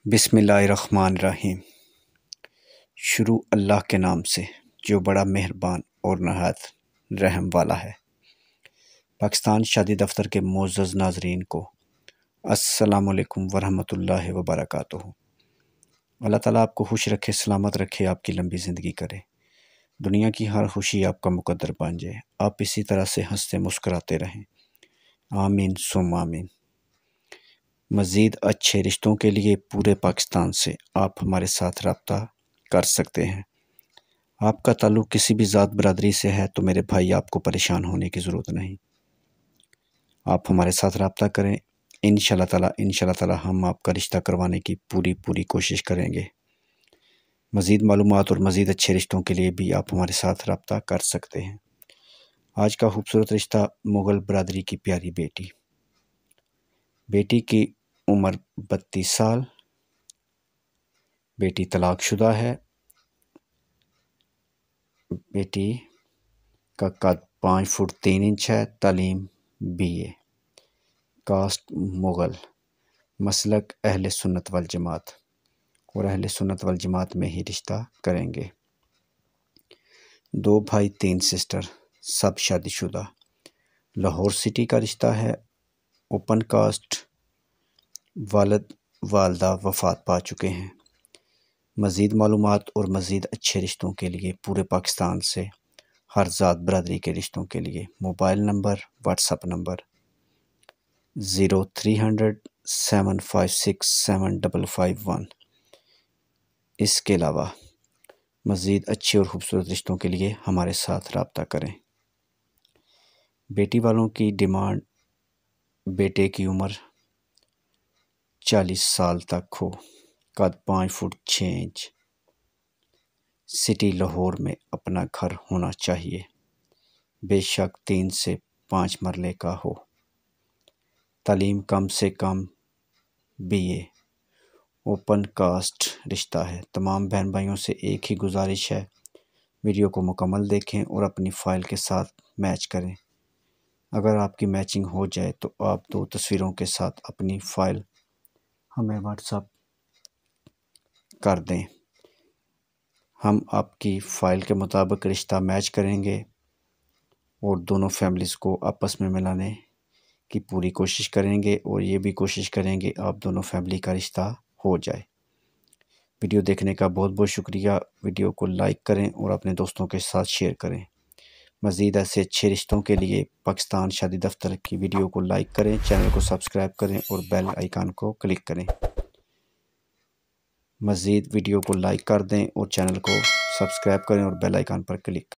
बिस्मिल्लाहिर्रहमानिर्रहीम। शुरू अल्लाह के नाम से जो बड़ा मेहरबान और नहायत रहम वाला है। पाकिस्तान शादी दफ्तर के मोअज़्ज़ज़ नाज़रीन को अस्सलामु अलैकुम वरहमतुल्लाहि वबरकातुहू। अल्लाह ताला आपको खुश रखे, सलामत रखे, आपकी लंबी ज़िंदगी करे, दुनिया की हर खुशी आपका मुकद्दर बन जाए, आप इसी तरह से हंसते मुस्कुराते रहें। आमीन सुम आमीन। मज़ीद अच्छे रिश्तों के लिए पूरे पाकिस्तान से आप हमारे साथ रब्ता कर सकते हैं। आपका ताल्लुक़ किसी भी ज़ात बरादरी से है तो मेरे भाई आपको परेशान होने की ज़रूरत नहीं। आप हमारे साथ रब्ता करें, इंशाअल्लाह ताला हम आपका रिश्ता करवाने की पूरी कोशिश करेंगे। मज़ीद मालूमात और मज़ीद अच्छे रिश्तों के लिए भी आप हमारे साथ रब्ता कर सकते हैं। आज का खूबसूरत रिश्ता मुग़ल बरादरी की प्यारी बेटी। बेटी की उम्र 32 साल। बेटी तलाकशुदा है। बेटी का कद 5 फुट 3 इंच है। तालीम BA। कास्ट मुग़ल। मसलक अहले सुन्नत वल जमात और अहले सुन्नत वल जमात में ही रिश्ता करेंगे। 2 भाई 3 सिस्टर, सब शादीशुदा। लाहौर सिटी का रिश्ता है। Open cast. वालिद वालदा वफ़ात पा चुके हैं। मज़ीद मालूमात और मज़ीद अच्छे रिश्तों के लिए पूरे पाकिस्तान से हर ज़ात बरादरी के रिश्तों के लिए मोबाइल नंबर, व्हाट्सएप नंबर 0300 756 7551। इसके अलावा मज़ीद अच्छे और ख़ूबसूरत रिश्तों के लिए हमारे साथ रब्ता करें। बेटी वालों की डिमांड बेटे की उम्र 40 साल तक हो, कद 5 फुट 6 इंच, सिटी लाहौर में अपना घर होना चाहिए, बेशक 3 से 5 मरले का हो, तालीम कम से कम BA। ओपन कास्ट रिश्ता है। तमाम बहन भाइयों से एक ही गुजारिश है, वीडियो को मुकम्मल देखें और अपनी फ़ाइल के साथ मैच करें। अगर आपकी मैचिंग हो जाए तो आप 2 तस्वीरों के साथ अपनी फ़ाइल हमें व्हाट्सएप कर दें। हम आपकी फ़ाइल के मुताबिक रिश्ता मैच करेंगे और दोनों फैमिलीज़ को आपस में मिलाने की पूरी कोशिश करेंगे और ये भी कोशिश करेंगे आप दोनों फैमिली का रिश्ता हो जाए। वीडियो देखने का बहुत बहुत शुक्रिया। वीडियो को लाइक करें और अपने दोस्तों के साथ शेयर करें। मज़ीद ऐसे अच्छे रिश्तों के लिए पाकिस्तान शादी दफ्तर की वीडियो को लाइक करें, चैनल को सब्सक्राइब करें और बेल आइकन को क्लिक करें। मज़ीद वीडियो को लाइक कर दें और चैनल को सब्सक्राइब करें और बेल आइकन पर क्लिक करें।